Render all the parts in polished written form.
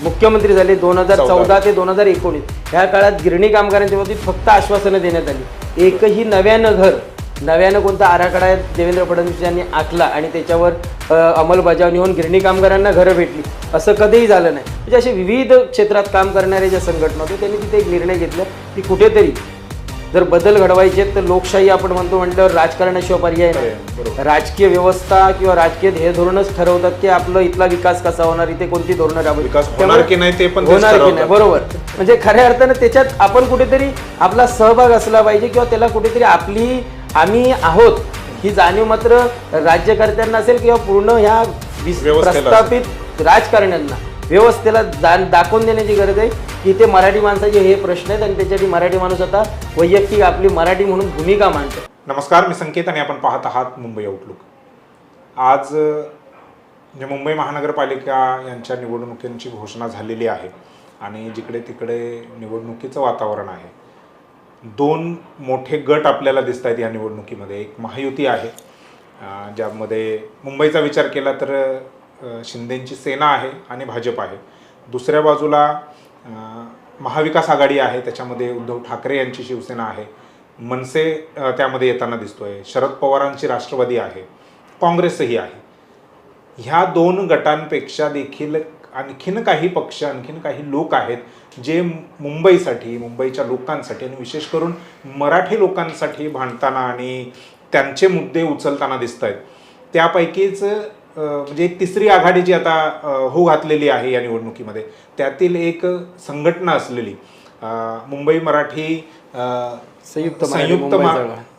मुख्यमंत्री झाले 2014 ते 2019, ह्या काळात गिरणी कामगारांच्या बाबतीत फक्त आश्वासनं देण्यात आली. एकही नव्यानं कोणता आराखडा देवेंद्र फडणवीस यांनी आखला आणि त्याच्यावर अंमलबजावणी होऊन गिरणी कामगारांना घरं भेटली असं कधीही झालं नाही. म्हणजे असे विविध क्षेत्रात काम करणारे ज्या संघटना होते त्यांनी तिथे एक निर्णय घेतला की कुठेतरी जर बदल घडवायचे तर लोकशाही आपण म्हटल्यावर राजकारणाशिवाय पर्याय नाही. राजकीय व्यवस्था किंवा राजकीय हे धोरणच ठरवतात की आपलं इथला विकास कसा होणार, इथे कोणती धोरणं होणार की नाही ते पण होणार की नाही. बरोबर. म्हणजे खऱ्या अर्थानं त्याच्यात आपण कुठेतरी आपला सहभाग असला पाहिजे किंवा त्याला कुठेतरी आम्ही आहोत ही जाणीव मात्र राज्यकर्त्यांना असेल किंवा पूर्ण ह्या प्रस्थापित राजकारण्यांना व्यवस्थेला दाखवून देण्याची गरज आहे की ते मराठी माणसाचे हे प्रश्न आहेत आणि त्याच्यासाठी मराठी माणूस आता वैयक्तिक आपली मराठी म्हणून भूमिका मांडतो. नमस्कार, मी संकेत आणि आपण पाहत आहात मुंबई आउटलुक. आज मुंबई महानगरपालिका यांच्या निवडणुकींची घोषणा झालेली आहे आणि जिकडे तिकडे निवडणुकीचं वातावरण आहे. दोन मोठे गट आपल्याला दिसत आहेत या निवडणुकीमध्ये. एक महायुती आहे ज्यामध्ये मुंबईचा विचार केला तर शिंदेंची सेना आहे आणि भाजप आहे. दुसऱ्या बाजूला महाविकास आघाडी आहे, त्याच्यामध्ये उद्धव ठाकरे यांची शिवसेना आहे, मनसे त्यामध्ये येताना दिसतोय, शरद पवारांची राष्ट्रवादी आहे, काँग्रेसही आहे. ह्या दोन गटांपेक्षा देखील आणखीन काही पक्ष, आणखीन काही लोक आहेत जे मुंबईसाठी, मुंबईच्या लोकांसाठी आणि विशेष करून मराठी लोकांसाठी भांडताना आणि त्यांचे मुद्दे उचलताना दिसत आहेत. त्यापैकीच म्हणजे एक तिसरी आघाडी जी आता घातलेली आहे या निवडणुकीमध्ये, त्यातील एक संघटना असलेली मुंबई मराठी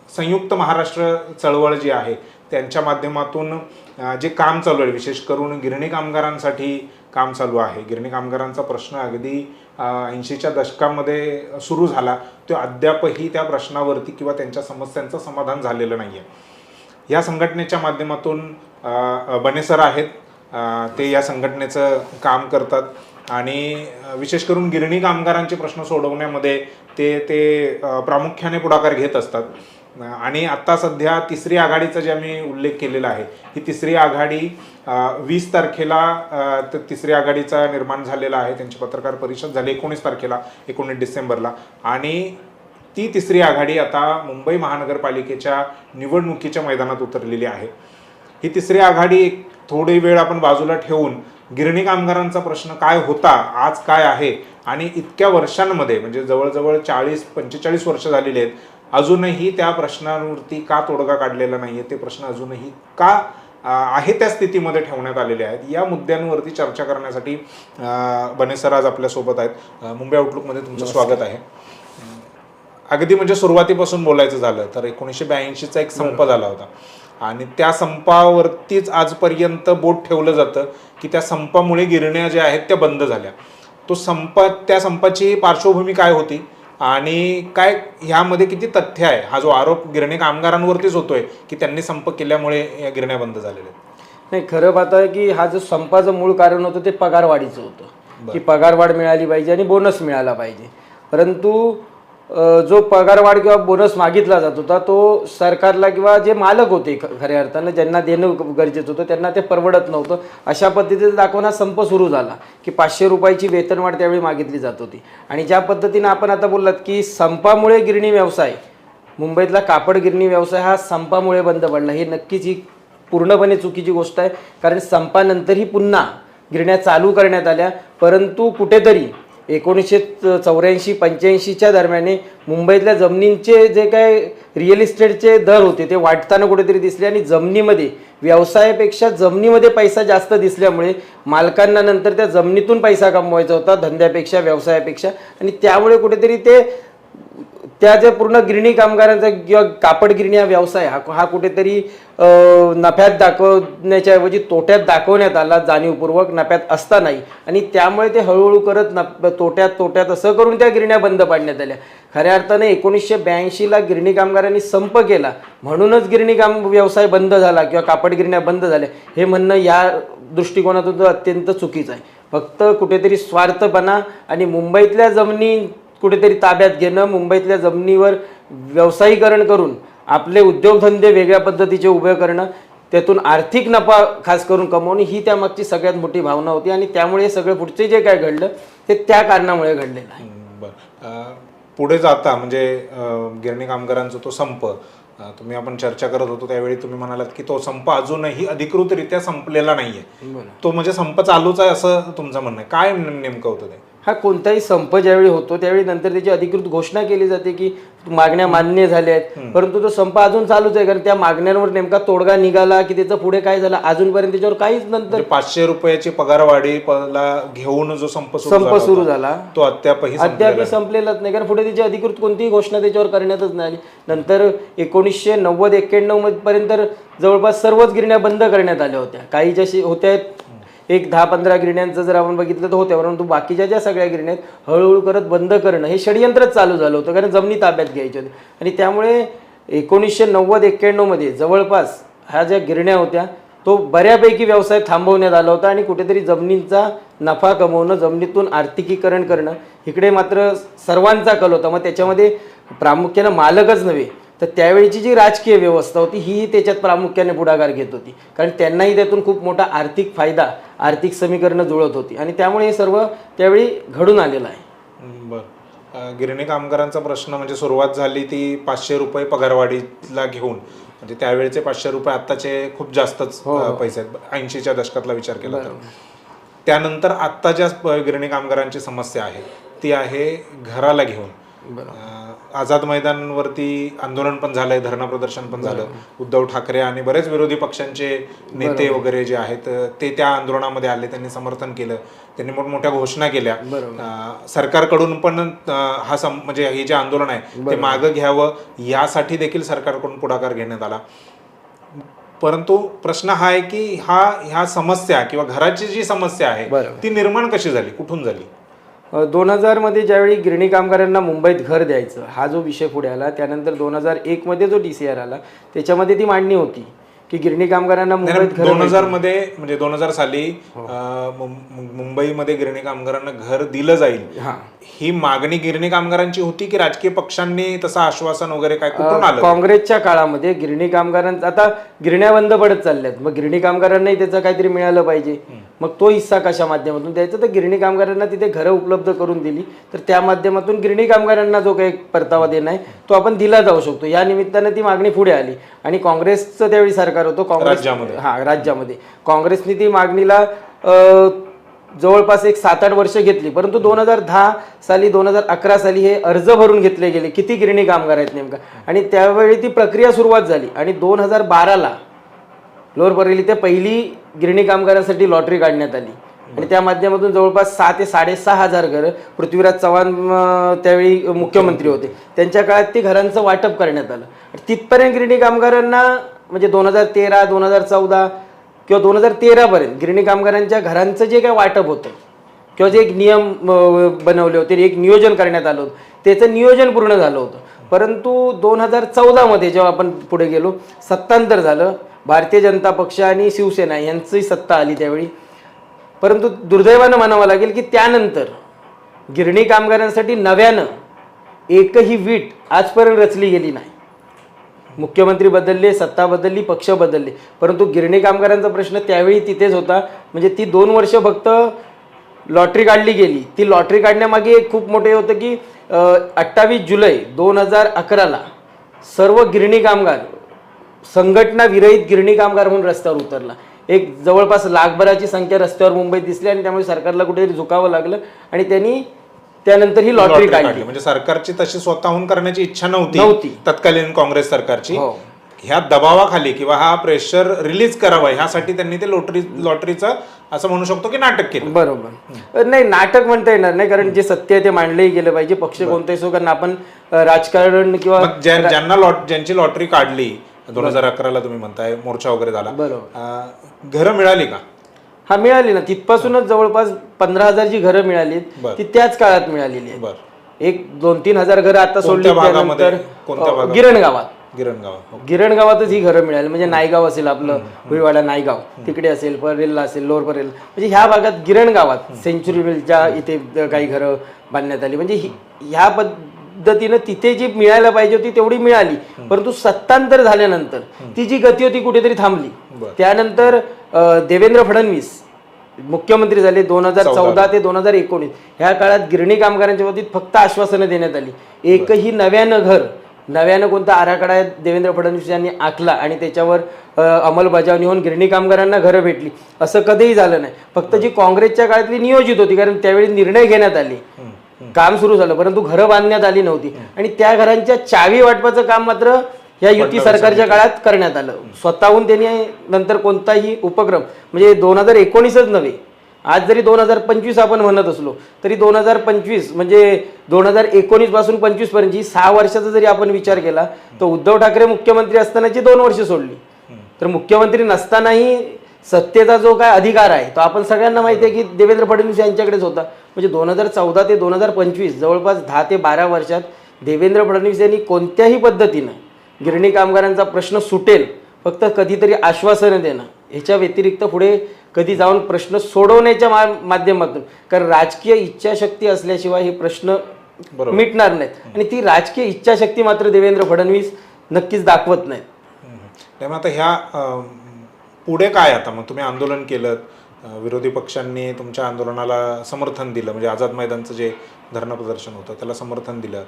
संयुक्त महाराष्ट्र चळवळ जी आहे त्यांच्या माध्यमातून जे काम चालू आहे, विशेष करून गिरणी कामगारांसाठी काम चालू आहे. गिरणी कामगारांचा प्रश्न अगदी 80च्या दशकामध्ये सुरू झाला, तो अद्यापही त्या प्रश्नावरती किंवा त्यांच्या समस्यांचं समाधान झालेलं नाही आहे. या संघटनेच्या माध्यमातून बने सर आहेत, ते या संघटनेचं काम करतात आणि विशेष करून गिरणी कामगारांचे प्रश्न सोडवण्यामध्ये ते प्रामुख्याने पुढाकार घेत असतात. आणि आता सध्या तिसरी आघाडीचा जे आम्ही उल्लेख केलेला आहे, ही तिसरी आघाडी 20 तारखेला तिसरी आघाडीचा निर्माण झालेला आहे. त्यांची पत्रकार परिषद झाली 19 तारखेला, 19 डिसेंबरला. आणि ती तिसरी आघाडी आता मुंबई महानगरपालिकेच्या निवडणुकीच्या मैदानात उतरलेली आहे. ही तिसरी आघाडी थोडी वेळ आपण बाजूला ठेवून गिरणी कामगारांचा प्रश्न काय होता, आज काय आहे आणि इतक्या वर्षांमध्ये म्हणजे जवळजवळ 40-45 वर्ष झालेली आहेत, अजूनही त्या प्रश्नांवरती का तोडगा काढलेला नाही आहे, ते प्रश्न अजूनही का आहे त्या स्थितीमध्ये ठेवण्यात आलेले आहेत, या मुद्द्यांवरती चर्चा करण्यासाठी बने सर आज आपल्यासोबत आहेत. मुंबई आउटलुकमध्ये तुमचं स्वागत आहे. अगदी म्हणजे सुरुवातीपासून बोलायचं झालं तर 1982चा एक संप झाला होता आणि त्या संपावरतीच आजपर्यंत बोट ठेवलं जातं की त्या संपामुळे गिरण्या ज्या आहेत त्या बंद झाल्या. त्या संपाची पार्श्वभूमी काय होती आणि काय ह्यामध्ये किती तथ्य आहे, हा जो आरोप गिरणी कामगारांवरतीच होतोय की त्यांनी संप केल्यामुळे या गिरण्या बंद झालेल्या? नाही, खरं बात आहे की हा जो संपाचं मूळ कारण होतं ते पगारवाढीचं होतं की पगारवाढ मिळाली पाहिजे आणि बोनस मिळाला पाहिजे. परंतु जो पगारवाढ किंवा बोनस मागितला जात होता तो सरकारला किंवा जे मालक होते खऱ्या अर्थानं ज्यांना देणं गरजेचं होतं त्यांना ते परवडत नव्हतं. अशा पद्धतीचा दाखवून हा संप सुरू झाला की 500 रुपयाची वेतनवाढ त्यावेळी मागितली जात होती. आणि ज्या पद्धतीनं आपण आता बोललात की संपामुळे गिरणी व्यवसाय, मुंबईतला कापड गिरणी व्यवसाय हा संपामुळे बंद पडला, ही नक्कीच ही पूर्णपणे चुकीची गोष्ट आहे. कारण संपानंतरही पुन्हा गिरण्या चालू करण्यात आल्या, परंतु कुठेतरी 1984-85च्या दरम्याने मुंबईतल्या जमिनींचे जे काय रिअल इस्टेटचे दर होते ते वाढताना कुठेतरी दिसले आणि जमिनीमध्ये व्यवसायापेक्षा जमिनीमध्ये पैसा जास्त दिसल्यामुळे मालकांना नंतर त्या जमिनीतून पैसा कमवायचा होता धंद्यापेक्षा, व्यवसायापेक्षा. आणि त्यामुळे कुठेतरी त्या ज्या पूर्ण गिरणी कामगारांचा किंवा कापड गिरणी हा व्यवसाय हा कुठेतरी नफ्यात दाखवण्याच्या ऐवजी तोट्यात दाखवण्यात आला, जाणीवपूर्वक नफ्यात असतानाही. आणि त्यामुळे ते हळूहळू करत तोट्यात असं करून त्या गिरण्या बंद पाडण्यात आल्या. खऱ्या अर्थाने 1982ला गिरणी कामगारांनी संप केला म्हणूनच गिरणी व्यवसाय बंद झाला किंवा कापड गिरण्या बंद झाल्या हे म्हणणं या दृष्टिकोनातून अत्यंत चुकीचं आहे. फक्त कुठेतरी स्वार्थपणा आणि मुंबईतल्या जमिनी कुठेतरी ताब्यात घेणं, मुंबईतल्या जमिनीवर व्यावसायीकरण करून आपले उद्योगधंदे वेगळ्या पद्धतीचे उभे करणं, त्यातून आर्थिक नफा खास करून कमवणे ही त्यामागची सगळ्यात मोठी भावना होती आणि त्यामुळे सगळं पुढचे जे काय घडलं ते त्या कारणामुळे घडलेलं आहे. बरं, पुढे जाता म्हणजे गिरणी कामगारांचा तो संप, तुम्ही आपण चर्चा करत होतो त्यावेळी तुम्ही म्हणालात की तो संप अजूनही अधिकृतरित्या संपलेला नाहीये, तो म्हणजे संप चालूच आहे असं तुमचं म्हणणं आहे. काय नेमकं होतं ते? हा कोणताही संप ज्यावेळी होतो त्यावेळी नंतर त्याची अधिकृत घोषणा केली जाते की मागण्या मान्य झाल्या आहेत, परंतु तो संप अजून चालूच आहे. कारण त्या मागण्यांवर नेमका तोडगा निघाला की त्याचं पुढे काय झालं अजूनपर्यंत त्याच्यावर काहीच नंतर 500 रुपयाची पगारवाढीला घेऊन जो संप सुरू झाला तो अद्याप संपलेलाच नाही. कारण पुढे त्याची अधिकृत कोणतीही घोषणा त्याच्यावर करण्यातच नाही आली. नंतर 1990-91 पर्यंत जवळपास सर्वच गिरण्या बंद करण्यात आल्या होत्या. काही जशी होत्या एक 10-15 गिरण्यांचं जर आपण बघितलं तर होत्या, परंतु बाकीच्या ज्या सगळ्या गिरण्या आहेत हळूहळू करत बंद करणं हे षडयंत्रच चालू झालं होतं. कारण जमिनी ताब्यात घ्यायची होती आणि त्यामुळे 1990-91 मध्ये जवळपास ह्या ज्या गिरण्या होत्या तो बऱ्यापैकी व्यवसाय थांबवण्यात आला होता आणि कुठेतरी जमिनींचा नफा कमवणं, जमिनीतून आर्थिकीकरण करणं इकडे मात्र सर्वांचा कल होता. मग त्याच्यामध्ये प्रामुख्यानं मालकच नव्हे तर त्यावेळीची जी राजकीय व्यवस्था होती ही त्याच्यात प्रामुख्याने पुढाकार घेत होती. कारण त्यांनाही त्यातून खूप मोठा आर्थिक फायदा, आर्थिक समीकरणं जुळत होती आणि त्यामुळे हे सर्व त्यावेळी घडून आलेलं आहे. बरं, गिरणी कामगारांचा प्रश्न म्हणजे सुरुवात झाली ती 500 रुपये पगारवाढीला घेऊन, म्हणजे त्यावेळेचे 500 रुपये आत्ताचे खूप जास्तच पैसे आहेत 80च्या दशकातला विचार केला तर. त्यानंतर आत्ता ज्या गिरणी कामगारांची समस्या आहे ती आहे घराला घेऊन. आझाद मैदानवरती आंदोलन पण झालंय, धरणं प्रदर्शन पण झालं. उद्धव ठाकरे आणि बरेच विरोधी पक्षांचे नेते वगैरे जे आहेत ते त्या आंदोलनामध्ये आले, त्यांनी समर्थन केलं, त्यांनी मोठमोठ्या घोषणा केल्या. सरकारकडून पण म्हणजे हे जे आंदोलन आहे ते मागं घ्यावं यासाठी देखील सरकारकडून पुढाकार घेण्यात आला. परंतु प्रश्न हा आहे की ह्या समस्या किंवा घराची जी समस्या आहे ती निर्माण कशी झाली, कुठून झाली? 2000 मध्ये ज्यावेळी गिरणी कामगारांना मुंबईत घर द्यायचं हा जो विषय पुढे आला, त्यानंतर 2001 मध्ये जो DCR आला त्याच्यामध्ये ती मांडणी होती की गिरणी कामगारांना मुंबईत घर 2000 मध्ये म्हणजे 2000 साली मुंबईमध्ये गिरणी कामगारांना घर दिलं जाईल ही मागणी गिरणी कामगारांची होती की राजकीय पक्षांनी तसं आश्वासन वगैरे काय कुठून आलं? काँग्रेसच्या काळामध्ये गिरणी कामगारांचा आता गिरण्या बंद पडत चालल्यात, मग गिरणी कामगारांनाही त्याचं काहीतरी मिळालं पाहिजे. मग तो हिस्सा कशा माध्यमातून द्यायचा, तर गिरणी कामगारांना तिथे घरं उपलब्ध करून दिली तर त्या माध्यमातून गिरणी कामगारांना जो काही परतावा देणं आहे तो आपण दिला जाऊ शकतो. या निमित्तानं ती मागणी पुढे आली आणि काँग्रेसचं त्यावेळी सरकार होतं, काँग्रेस राज्यामध्ये काँग्रेसने ती मागणीला जवळपास एक 7-8 वर्ष घेतली. परंतु 2010 साली 2011 साली हे अर्ज भरून घेतले गेले किती गिरणी कामगार आहेत नेमका, आणि त्यावेळी ती प्रक्रिया सुरुवात झाली आणि 2012ला लोअर बरेली ते पहिली गिरणी कामगारांसाठी लॉटरी काढण्यात आली आणि त्या माध्यमातून जवळपास 6,000 ते 6,500 घरं, पृथ्वीराज चव्हाण त्यावेळी मुख्यमंत्री होते त्यांच्या काळात ती घरांचं वाटप करण्यात आलं. तिथपर्यंत गिरणी कामगारांना म्हणजे 2013, 2014 किंवा 2013 पर्यंत गिरणी कामगारांच्या घरांचं जे काय वाटप होतं किंवा जे एक नियम बनवले होते, एक नियोजन करण्यात आलं होतं, त्याचं नियोजन पूर्ण झालं होतं. परंतु 2014 मध्ये जेव्हा आपण पुढे गेलो सत्तांतर झालं, भारतीय जनता पक्ष आणि शिवसेना यांची सत्ता आली त्यावेळी. परंतु दुर्दैवानं म्हणावं लागेल की त्यानंतर गिरणी कामगारांसाठी नव्यानं एकही वीट आजपर्यंत रचली गेली नाही. मुख्यमंत्री बदलले, सत्ता बदलली, पक्ष बदलले, परंतु गिरणी कामगारांचा प्रश्न त्यावेळी तिथेच होता. म्हणजे ती 2 वर्ष फक्त लॉटरी काढली गेली. ती लॉटरी काढण्यामागे एक खूप मोठे होतं की 28 जुलै 2011ला सर्व गिरणी कामगार संघटना विरहित गिरणी कामगार म्हणून रस्त्यावर उतरला. एक जवळपास लाखभराची संख्या रस्त्यावर मुंबईत दिसली आणि त्यामुळे सरकारला कुठेतरी झुकावं लागलं आणि त्यांनी त्यानंतर ही लॉटरी काढली. म्हणजे सरकारची तशी स्वतःहून करण्याची इच्छा नव्हती तत्कालीन काँग्रेस सरकारची. ह्या दबावाखाली किंवा हा प्रेशर रिलीज करावा ह्यासाठी त्यांनी ते लॉटरीचं असं म्हणू शकतो की नाटक केलं. बरोबर, नाही नाटक म्हणता येणार नाही, कारण जे सत्य आहे ते मांडलंही गेलं पाहिजे, पक्ष कोणताही असो. कारण आपण राजकारण किंवा ज्यांची लॉटरी काढली 2011ला तुम्ही म्हणताय मोर्चा वगैरे झाला, घरं मिळाली का? हा मिळाली ना. तिथपासूनच जवळपास 15,000 जी घरं मिळाली ती त्याच काळात मिळालेली आहे. एक 2-3 हजार घरं आता सोडली त्यानंतर गिरणगावातच ही घरं मिळाली. म्हणजे नायगाव असेल आपलं भुईवाडा नायगाव तिकडे असेल, परेलला असेल, लोअर परेल, म्हणजे ह्या भागात गिरणगावात सेंचुरी मिलच्या इथे काही घरं बांधण्यात आली. म्हणजे ह्या पद्धतीनं तिथे जी मिळायला पाहिजे होती तेवढी मिळाली, परंतु सत्तांतर झाल्यानंतर ती जी गती होती कुठेतरी थांबली. त्यानंतर देवेंद्र फडणवीस मुख्यमंत्री झाले 2014 ते 2019. ह्या काळात गिरणी कामगारांच्या बाबतीत फक्त आश्वासनं देण्यात आली. एकही नव्यानं कोणता आराखडा देवेंद्र फडणवीस यांनी आखला आणि त्याच्यावर अंमलबजावणी होऊन गिरणी कामगारांना घरं भेटली असं कधीही झालं नाही. फक्त जी काँग्रेसच्या काळातली नियोजित होती, कारण त्यावेळी निर्णय घेण्यात आले, काम सुरू झालं, परंतु घरं बांधण्यात आली नव्हती. आणि त्या घरांच्या चावी वाटपाचं काम मात्र या युती सरकारच्या काळात करण्यात आलं. स्वतःहून त्यांनी नंतर कोणताही उपक्रम म्हणजे 2019च नव्हे, आज जरी 2025 आपण म्हणत असलो तरी 2025 म्हणजे 2019 पासून 25 पर्यंत 6 वर्षाचा जरी आपण विचार केला तर उद्धव ठाकरे मुख्यमंत्री असतानाची 2 वर्ष सोडली, तर मुख्यमंत्री नसतानाही सत्तेचा जो काय अधिकार आहे तो आपण सगळ्यांना माहिती आहे की देवेंद्र फडणवीस यांच्याकडेच होता. म्हणजे 2014 ते 2025 जवळपास 10 ते 12 वर्षात देवेंद्र फडणवीस यांनी कोणत्याही पद्धतीनं गिरणी कामगारांचा प्रश्न सुटेल फक्त कधीतरी आश्वासनं देणं, ह्याच्या व्यतिरिक्त पुढे कधी जाऊन प्रश्न सोडवण्याच्या माध्यमातून, कारण राजकीय इच्छाशक्ती असल्याशिवाय हे प्रश्न मिटणार नाहीत आणि ती राजकीय इच्छाशक्ती मात्र देवेंद्र फडणवीस नक्कीच दाखवत नाहीत. त्यामुळे आता ह्या पुढे काय, आता मग तुम्ही आंदोलन केलं, विरोधी पक्षांनी तुमच्या आंदोलनाला समर्थन दिलं, म्हणजे आझाद मैदानचं जे धरणं प्रदर्शन होतं त्याला समर्थन दिलं,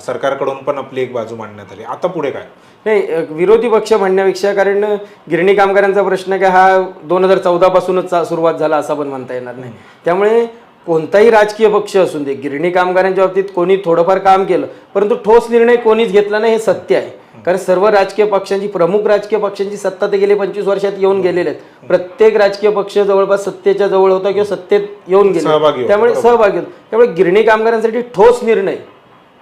सरकारकडून पण आपली एक बाजू मांडण्यात आली, आता पुढे काय? नाही, विरोधी पक्ष म्हणण्यापेक्षा, कारण गिरणी कामगारांचा प्रश्न काय हा 2014 पासूनच सुरुवात झाला असं पण म्हणता येणार नाही. त्यामुळे कोणताही राजकीय पक्ष असून दे, गिरणी कामगारांच्या बाबतीत कोणी थोडंफार काम केलं परंतु ठोस निर्णय कोणीच घेतला नाही, हे सत्य आहे. कारण सर्व राजकीय पक्षांची, प्रमुख राजकीय पक्षांची सत्ता ते गेले 25 वर्षात येऊन गेलेले आहेत. प्रत्येक राजकीय पक्ष जवळपास सत्तेच्या जवळ होता किंवा सत्तेत येऊन गेले, त्यामुळे सहभागी होतो. त्यामुळे गिरणी कामगारांसाठी ठोस निर्णय,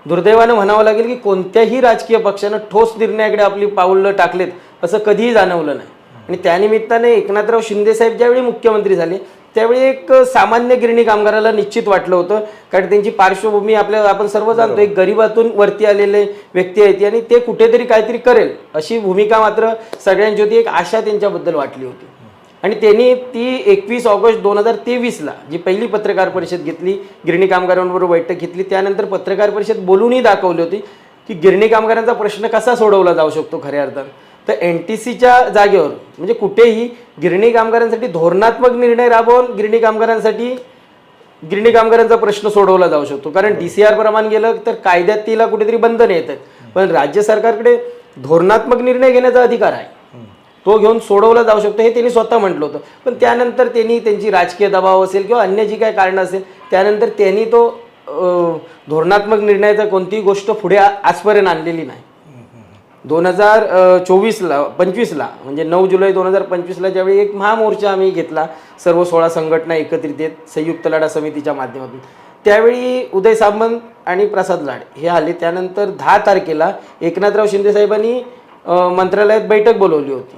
दुर्दैवानं म्हणावं लागेल की कोणत्याही राजकीय पक्षानं ठोस निर्णयाकडे आपली पाऊलं टाकलेत असं कधीही जाणवलं नाही. आणि त्यानिमित्ताने एकनाथराव शिंदे साहेब ज्यावेळी मुख्यमंत्री झाले त्यावेळी एक सामान्य गिरणी कामगाराला निश्चित वाटलं होतं, कारण त्यांची पार्श्वभूमी आपण सर्व जाणतो, एक गरिबातून वरती आलेले व्यक्ती आहेत आणि ते कुठेतरी काहीतरी करेल अशी भूमिका मात्र सगळ्यांची होती, एक आशा त्यांच्याबद्दल वाटली होती. आणि त्यांनी ती 21 ऑगस्ट 2023ला जी पहिली पत्रकार परिषद घेतली, गिरणी कामगारांबरोबर बैठक घेतली, त्यानंतर पत्रकार परिषद बोलूनही दाखवली होती की गिरणी कामगारांचा प्रश्न कसा सोडवला जाऊ शकतो खऱ्या अर्थानं. तर NTCच्या जागेवर म्हणजे कुठेही गिरणी कामगारांसाठी धोरणात्मक निर्णय राबवून गिरणी कामगारांचा प्रश्न सोडवला जाऊ शकतो. कारण DCR प्रमाणे गेलं तर कायद्यात तिला कुठेतरी बंधन येत आहेत, पण राज्य सरकारकडे धोरणात्मक निर्णय घेण्याचा अधिकार आहे, तो घेऊन सोडवला जाऊ शकतो, हे त्यांनी स्वतः म्हटलं होतं. पण त्यानंतर त्यांनी त्यांची राजकीय दबाव असेल किंवा अन्य जी काही कारणं असेल त्यानंतर त्यांनी तो धोरणात्मक निर्णयाचा कोणतीही गोष्ट पुढे आजपर्यंत आणलेली नाही. 2025ला म्हणजे 9 जुलै 2025ला ज्यावेळी एक महामोर्चा आम्ही घेतला, सर्व 16 संघटना एकत्रित येत संयुक्त लढा समितीच्या माध्यमातून, त्यावेळी उदय सामंत आणि प्रसाद लाड हे आले. त्यानंतर 10 तारखेला एकनाथराव शिंदे साहेबांनी मंत्रालयात बैठक बोलवली होती.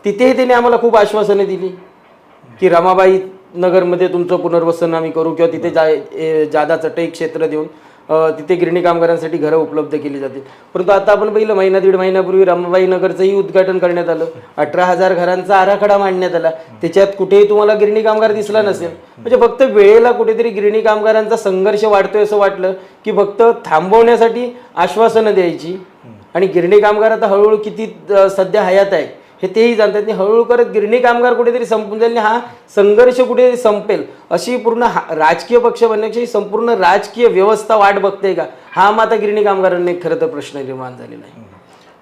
तिथेही त्यांनी आम्हाला खूप आश्वासने दिली की रमाबाई नगरमध्ये तुमचं पुनर्वसन आम्ही करू किंवा तिथे जादा चटई क्षेत्र देऊन तिथे गिरणी कामगारांसाठी घरं उपलब्ध केली जातील. परंतु आता आपण पहिलं महिना 1.5 महिन्यापूर्वी रमाबाई नगरचंही उद्घाटन करण्यात आलं, 18,000 घरांचा आराखडा मांडण्यात आला, त्याच्यात कुठेही तुम्हाला गिरणी कामगार दिसला नसेल. म्हणजे फक्त वेळेला कुठेतरी गिरणी कामगारांचा संघर्ष वाढतोय असं वाटलं की फक्त थांबवण्यासाठी आश्वासनं द्यायची आणि गिरणी कामगार आता हळूहळू किती सध्या हयात आहे हे तेही जाणतात, आणि हळूहळू करत गिरणी कामगार कुठेतरी संपून जाईल, हा संघर्ष कुठेतरी संपेल अशी पूर्ण राजकीय पक्ष बनण्याची संपूर्ण राजकीय व्यवस्था वाट बघते का, हा मग आता गिरणी कामगारांनी खरं तर प्रश्न निर्माण झालेला आहे.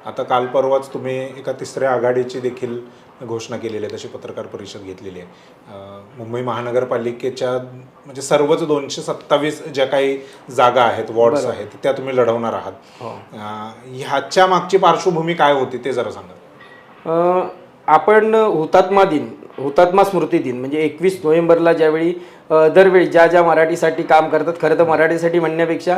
आता काल परवाच तुम्ही एका 3ऱ्या आघाडीची देखील घोषणा केलेली आहे, तशी पत्रकार परिषद घेतलेली आहे. मुंबई महानगरपालिकेच्या म्हणजे सर्वच 227 ज्या काही जागा आहेत, वॉर्ड्स आहेत, त्या तुम्ही लढवणार आहात. ह्याच्या मागची पार्श्वभूमी काय होती ते जरा सांगा. आपण हुतात्मा स्मृती दिन म्हणजे 21 नोव्हेंबरला ज्यावेळी दरवेळी ज्या मराठीसाठी काम करतात, खरं तर मराठीसाठी म्हणण्यापेक्षा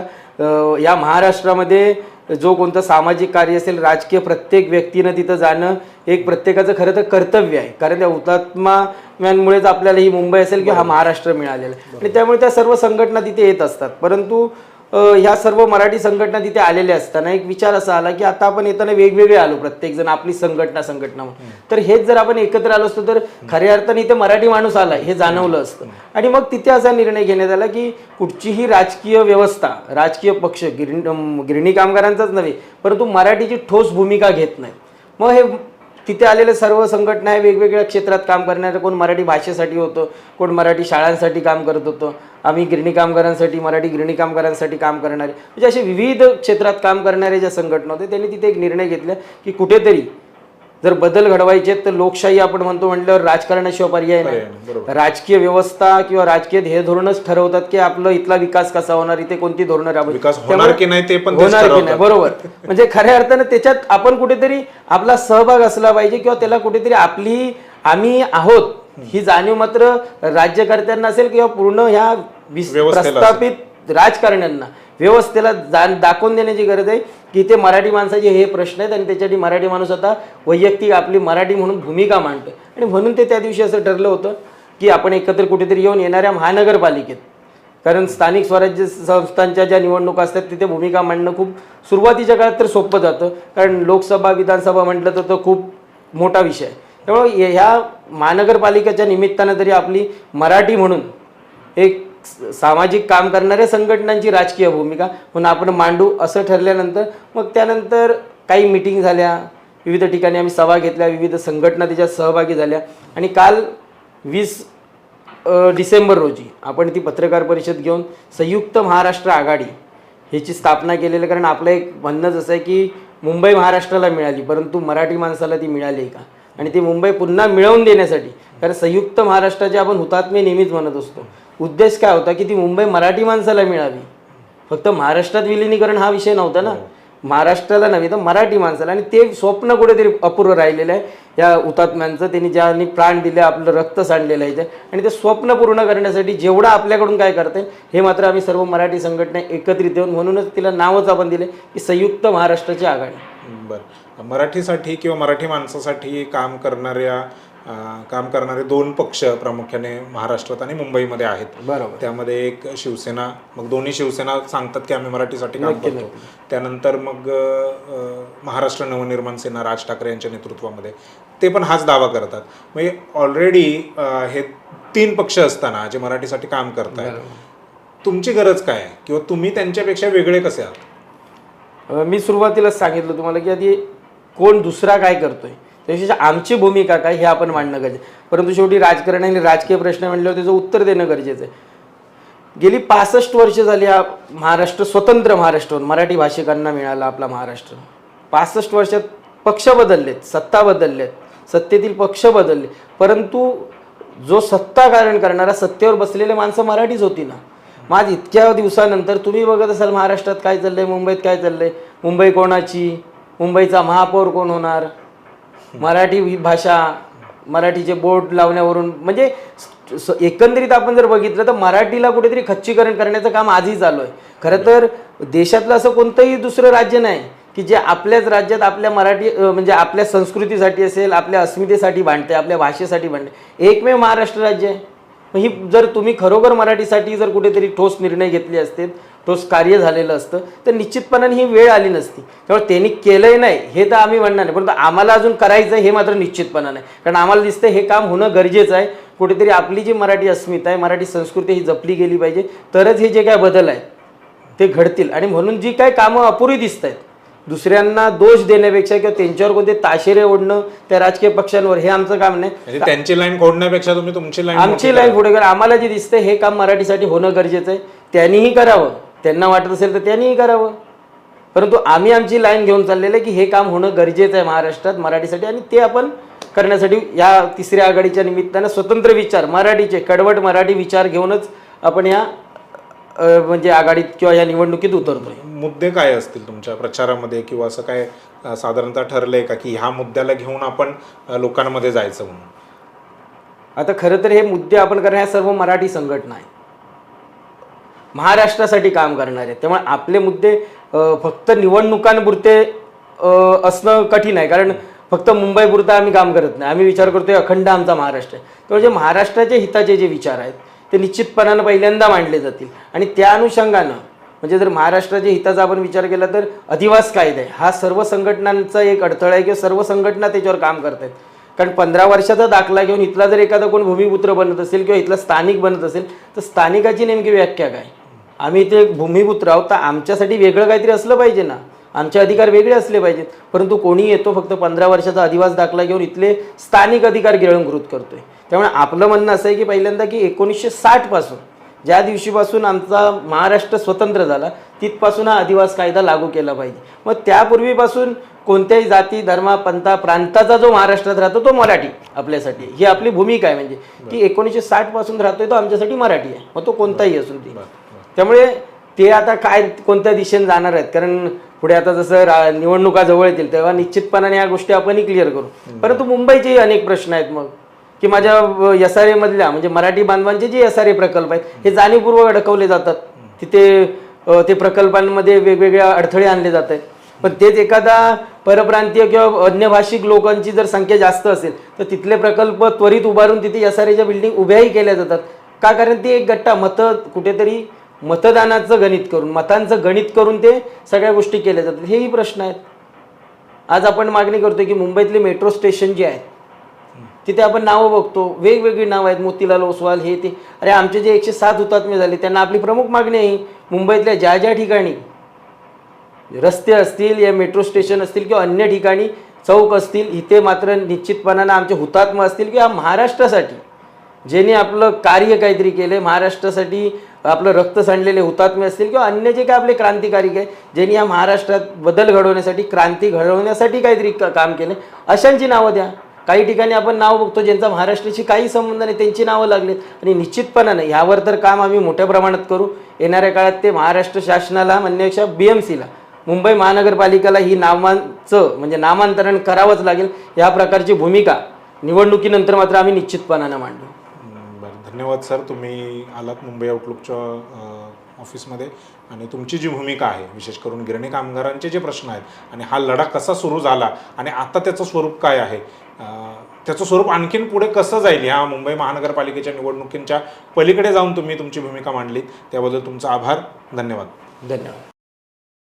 या महाराष्ट्रामध्ये जो कोणतं सामाजिक कार्य असेल, राजकीय, प्रत्येक व्यक्तीनं तिथं जाणं एक प्रत्येकाचं खरं तर कर्तव्य आहे. कारण त्या हुतात्म्यांमुळेच आपल्याला ही मुंबई असेल किंवा हा महाराष्ट्र मिळालेला आहे आणि त्यामुळे त्या सर्व संघटना तिथे येत असतात. परंतु ह्या सर्व मराठी संघटना तिथे आलेल्या असताना एक विचार असा आला की आता आपण येताना वेगवेगळे आलो, प्रत्येक जण आपली संघटना म्हणून. तर हेच जर आपण एकत्र आलो असतो तर खऱ्या अर्थाने इथे मराठी माणूस आला हे जाणवलं असतं. आणि मग तिथे असा निर्णय घेण्यात आला की कुठचीही राजकीय व्यवस्था, राजकीय पक्ष गिरणी कामगारांचाच नव्हे परंतु मराठीची ठोस भूमिका घेत नाही. मग हे तिथे आलेले सर्व संघटना आहे वेगवेगळ्या क्षेत्रात काम करणारे, कोण मराठी भाषेसाठी होतं, कोण मराठी शाळांसाठी काम करत होतं, आम्ही गिरणी कामगारांसाठी, मराठी गिरणी कामगारांसाठी काम करणारे, म्हणजे असे विविध क्षेत्रात काम करणारे ज्या संघटना होते त्यांनी तिथे एक निर्णय घेतला की कुठेतरी जर बदल घडवायचे तर लोकशाही आपण म्हणतो म्हटल्यावर राजकारणाशिवाय पर्याय नाही. राजकीय व्यवस्था किंवा राजकीय ध्येय धोरणच ठरवतात की आपलं इथला विकास कसा होणार, इथे कोणती धोरणं विकास होणार की नाही ते पण होणार की नाही. बरोबर, म्हणजे खऱ्या अर्थानं त्याच्यात आपण कुठेतरी आपला सहभाग असला पाहिजे किंवा त्याला कुठेतरी आम्ही आहोत ही जाणीव मात्र राज्यकर्त्यांना असेल किंवा पूर्ण ह्या प्रस्थापित राजकारण्यांना, व्यवस्थेला दाखवून देण्याची गरज आहे की ते मराठी माणसाचे हे प्रश्न आहेत आणि त्याच्यासाठी मराठी माणूस आता वैयक्तिक आपली मराठी म्हणून भूमिका मांडतो. आणि म्हणून ते त्या दिवशी असं ठरलं होतं की आपण एकत्र कुठेतरी येऊन येणाऱ्या महानगरपालिकेत, कारण स्थानिक स्वराज्य संस्थांच्या ज्या निवडणुका असतात तिथे भूमिका मांडणं खूप सुरुवातीच्या काळात तर सोपं जातं, कारण लोकसभा विधानसभा म्हटलं तर तो खूप मोठा विषय आहे. त्यामुळे ह्या महानगरपालिकेच्या निमित्तानं तरी आपली मराठी म्हणून एक सामाजिक काम करणाऱ्या संघटनांची राजकीय भूमिका म्हणून आपण मांडू असं ठरल्यानंतर मग त्यानंतर काही मीटिंग झाल्या, विविध ठिकाणी आम्ही सभा घेतल्या, विविध संघटना त्याच्यात सहभागी झाल्या. आणि काल 20 डिसेंबर रोजी आपण ती पत्रकार परिषद घेऊन संयुक्त महाराष्ट्र आघाडी ह्याची स्थापना केलेली आहे. कारण आपलं एक म्हणणंच असं आहे की मुंबई महाराष्ट्राला मिळाली परंतु मराठी माणसाला ती मिळाली का, आणि ती मुंबई पुन्हा मिळवून देण्यासाठी, कारण संयुक्त महाराष्ट्राचे आपण हुतात्मे नेहमीच म्हणत असतो, उद्देश काय होता की ती मुंबई मराठी माणसाला मिळावी. फक्त महाराष्ट्रात विलिनीकरण हा विषय नव्हता ना, महाराष्ट्राला नव्हे तर मराठी माणसाला. आणि ते स्वप्न कुठेतरी अपूर्ण राहिलेलं आहे या हुतात्म्यांचं, त्यांनी ज्यांनी प्राण दिले, आपलं रक्त सांडलेलं आहे आणि ते स्वप्न पूर्ण करण्यासाठी जेवढं आपल्याकडून काय करता येईल हे मात्र आम्ही सर्व मराठी संघटना एकत्रित येऊन, म्हणूनच तिला नावच आपण दिले की संयुक्त महाराष्ट्राची आघाडी. बरं, मराठीसाठी किंवा मराठी माणसासाठी काम करणारे दोन पक्ष प्रामुख्याने महाराष्ट्रात आणि मुंबईमध्ये आहेत. बरोबर, त्यामध्ये एक शिवसेना, मग दोन्ही शिवसेना सांगतात की आम्ही मराठीसाठी काम करतो. त्यानंतर मग महाराष्ट्र नवनिर्माण सेना राज ठाकरे यांच्या नेतृत्वामध्ये ते पण हाच दावा करतात. म्हणजे ऑलरेडी हे 3 पक्ष असताना जे मराठीसाठी काम करतायत, तुमची गरज काय आहे किंवा तुम्ही त्यांच्यापेक्षा वेगळे कसे आहात? मी सुरुवातीलाच सांगितलं तुम्हाला की आधी कोण दुसरा काय करतोय त्यापेक्षा आमची भूमिका काय हे आपण मांडणं गरजेचं. परंतु शेवटी राजकारण आणि राजकीय प्रश्न म्हणल्यावर त्याचं उत्तर देणं गरजेचं आहे. गेली 65 वर्ष झाली हा महाराष्ट्र, स्वतंत्र महाराष्ट्र मराठी भाषिकांना मिळाला आपला महाराष्ट्र. 65 वर्षात पक्ष बदललेत, सत्ता बदललेत, सत्तेतील पक्ष बदलले, परंतु जो सत्ता कारण करणारा, सत्तेवर बसलेले माणसं मराठीच होती ना. मग आज इतक्या दिवसानंतर तुम्ही बघत असाल महाराष्ट्रात काय चाललंय, मुंबईत काय चाललंय, मुंबई कोणाची, मुंबईचा महापौर कोण होणार, मराठी भाषा, मराठीचे बोर्ड लावण्यावरून, म्हणजे एकंदरीत आपण जर बघितलं तर मराठीला कुठेतरी खच्चीकरण करण्याचं काम आजही चालू आहे. खरं तर देशातलं असं कोणतंही दुसरं राज्य नाही की जे आपल्याच राज्यात आपल्या मराठी म्हणजे आपल्या संस्कृतीसाठी असेल, आपल्या अस्मितेसाठी भांडते, आपल्या भाषेसाठी भांडते. एकमेव महाराष्ट्र राज्य आहे. ही जर तुम्ही खरोखर मराठीसाठी जर कुठेतरी ठोस निर्णय घेतले असते, ठोस कार्य झालेलं असतं तर निश्चितपणाने ही वेळ आली नसती. त्यामुळे त्यांनी केलंय नाही हे तर आम्ही म्हणणार नाही, परंतु आम्हाला अजून करायचं आहे हे मात्र निश्चितपणा नाही. कारण आम्हाला दिसतं हे काम होणं गरजेचं आहे. कुठेतरी आपली जी मराठी अस्मिता आहे, मराठी संस्कृती ही जपली गेली पाहिजे, तरच हे जे काय बदल आहेत ते घडतील. आणि म्हणून जी काय कामं अपुरी दिसत आहेत, दुसऱ्यांना दोष देण्यापेक्षा किंवा त्यांच्यावर कोणते ताशेरे ओढणं त्या राजकीय पक्षांवर, हे आमचं काम नाही. त्यांची लाईन फोडण्यापेक्षा तुम्ही तुमची लाईन, आमची लाईन पुढे करा. आम्हाला जे दिसतंय हे काम मराठीसाठी होणं गरजेचं आहे, त्यांनीही करावं, त्यांना वाटत असेल तर त्यांनीही करावं. परंतु आम्ही आमची लाईन घेऊन चाललेलं आहे की हे काम होणं गरजेचं आहे महाराष्ट्रात मराठीसाठी, आणि ते आपण करण्यासाठी या तिसऱ्या आघाडीच्या निमित्तानं स्वतंत्र विचार, मराठीचे कडवट मराठी विचार घेऊनच आपण या म्हणजे आघाडीत किंवा या निवडणुकीत उतरतोय. मुद्दे काय असतील तुमच्या प्रचारामध्ये किंवा असं काय साधारणतः ठरलंय का की ह्या मुद्द्याला घेऊन आपण लोकांमध्ये जायचं म्हणून? आता खरं तर हे मुद्दे आपण करण्या सर्व मराठी संघटना आहे, महाराष्ट्रासाठी काम करणार आहेत. त्यामुळे आपले मुद्दे फक्त निवडणुकांपुरते असणं कठीण आहे, कारण फक्त मुंबईपुरतं आम्ही काम करत नाही. आम्ही विचार करतोय अखंड आमचा महाराष्ट्र आहे. त्यामुळे जे महाराष्ट्राच्या हिताचे जे विचार आहेत ते निश्चितपणानं पहिल्यांदा मांडले जातील आणि त्या अनुषंगानं म्हणजे जर महाराष्ट्राच्या हिताचा आपण विचार केला तर अधिवास कायदा आहे हा सर्व संघटनांचा एक अडथळा आहे किंवा सर्व संघटना त्याच्यावर काम करत आहेत. कारण 15 वर्षाचा दाखला घेऊन इथला जर एखादा कोण भूमिपुत्र बनत असेल किंवा इथला स्थानिक बनत असेल तर स्थानिकाची नेमकी व्याख्या काय? आम्ही इथे भूमिपुत्र आहोत तर आमच्यासाठी वेगळं काहीतरी असलं पाहिजे ना, आमचे अधिकार वेगळे असले पाहिजेत. परंतु कोणी येतो फक्त 15 वर्षाचा अधिवास दाखला घेऊन इथले स्थानिक अधिकार गिळंकृत करतोय. त्यामुळे आपलं म्हणणं असं आहे की पहिल्यांदा की 1960 पासून ज्या दिवशीपासून आमचा महाराष्ट्र स्वतंत्र झाला तिथपासून हा अधिवास कायदा लागू केला पाहिजे. मग त्यापूर्वीपासून कोणत्याही जाती धर्मा पंथा प्रांताचा जो महाराष्ट्रात राहतो तो मराठी आपल्यासाठी ही आपली भूमिका आहे. म्हणजे की 1960 पासून राहतोय तो आमच्यासाठी मराठी आहे, मग तो कोणताही असून ती. त्यामुळे ते आता काय कोणत्या दिशेने जाणार आहेत, कारण पुढे आता जसं निवडणुका जवळ येतील तेव्हा निश्चितपणाने या गोष्टी आपणही क्लिअर करू. परंतु मुंबईचेही अनेक प्रश्न आहेत मग की माझ्या SRA मधल्या म्हणजे मराठी बांधवांचे जे SRA प्रकल्प आहेत हे जाणीवपूर्वक अडकवले जातात. तिथे ते प्रकल्पांमध्ये वेगवेगळ्या अडथळे आणले जात आहेत. पण तेच एखादा परप्रांतीय किंवा अन्य भाषिक लोकांची जर संख्या जास्त असेल तर तिथले प्रकल्प त्वरित उभारून तिथे SRAच्या बिल्डिंग उभ्याही केल्या जातात. का? कारण ती एक गट्टा मतं कुठेतरी मतदानाचं गणित करून मतांचं गणित करून ते सगळ्या गोष्टी केल्या जातात. हेही प्रश्न आहेत. आज आपण मागणी करतोय की मुंबईतले मेट्रो स्टेशन जे आहेत तिथे आपण नावं बघतो वेगवेगळी नावं आहेत मोतीलाल ओसवाल हे ते. अरे आमचे जे 107 हुतात्मे झाले त्यांना आपली प्रमुख मागणी आहे मुंबईतल्या ज्या ज्या ठिकाणी रस्ते असतील या मेट्रो स्टेशन असतील किंवा अन्य ठिकाणी चौक असतील इथे मात्र निश्चितपणानं आमचे हुतात्मा असतील किंवा महाराष्ट्रासाठी ज्यांनी आपलं कार्य काहीतरी केलं महाराष्ट्रासाठी आपलं रक्त सांडलेले हुतात्मे असतील किंवा अन्य जे काय आपले क्रांतिकारी आहे ज्यांनी या महाराष्ट्रात बदल घडवण्यासाठी क्रांती घडवण्यासाठी काहीतरी काम केलं अशांची नावं द्या. काही ठिकाणी आपण नाव बघतो ज्यांचा महाराष्ट्राशी काही संबंध नाही त्यांची नावं लागलीत आणि निश्चितपणानं ह्यावर तर काम आम्ही मोठ्या प्रमाणात करू. येणाऱ्या काळात ते महाराष्ट्र शासनाला म्हणण्यापेक्षा BMCला मुंबई महानगरपालिकेला ही नावांचं म्हणजे नामांतरण करावंच लागेल. या प्रकारची भूमिका निवडणुकीनंतर मात्र आम्ही निश्चितपणानं मांडू. बरं, धन्यवाद सर. तुम्ही आलात मुंबई आउटलुकच्या ऑफिसमध्ये आणि तुमची जी भूमिका आहे विशेष करून गिरणी कामगारांचे जे प्रश्न आहेत आणि हा लढा कसा सुरू झाला आणि आता त्याचं स्वरूप काय आहे त्याचं स्वरूप आणखीन पुढे कसं जाईल ह्या मुंबई महानगरपालिकेच्या निवडणुकींच्या पलीकडे जाऊन तुम्ही तुमची भूमिका मांडली त्याबद्दल तुमचा आभार. धन्यवाद. धन्यवाद.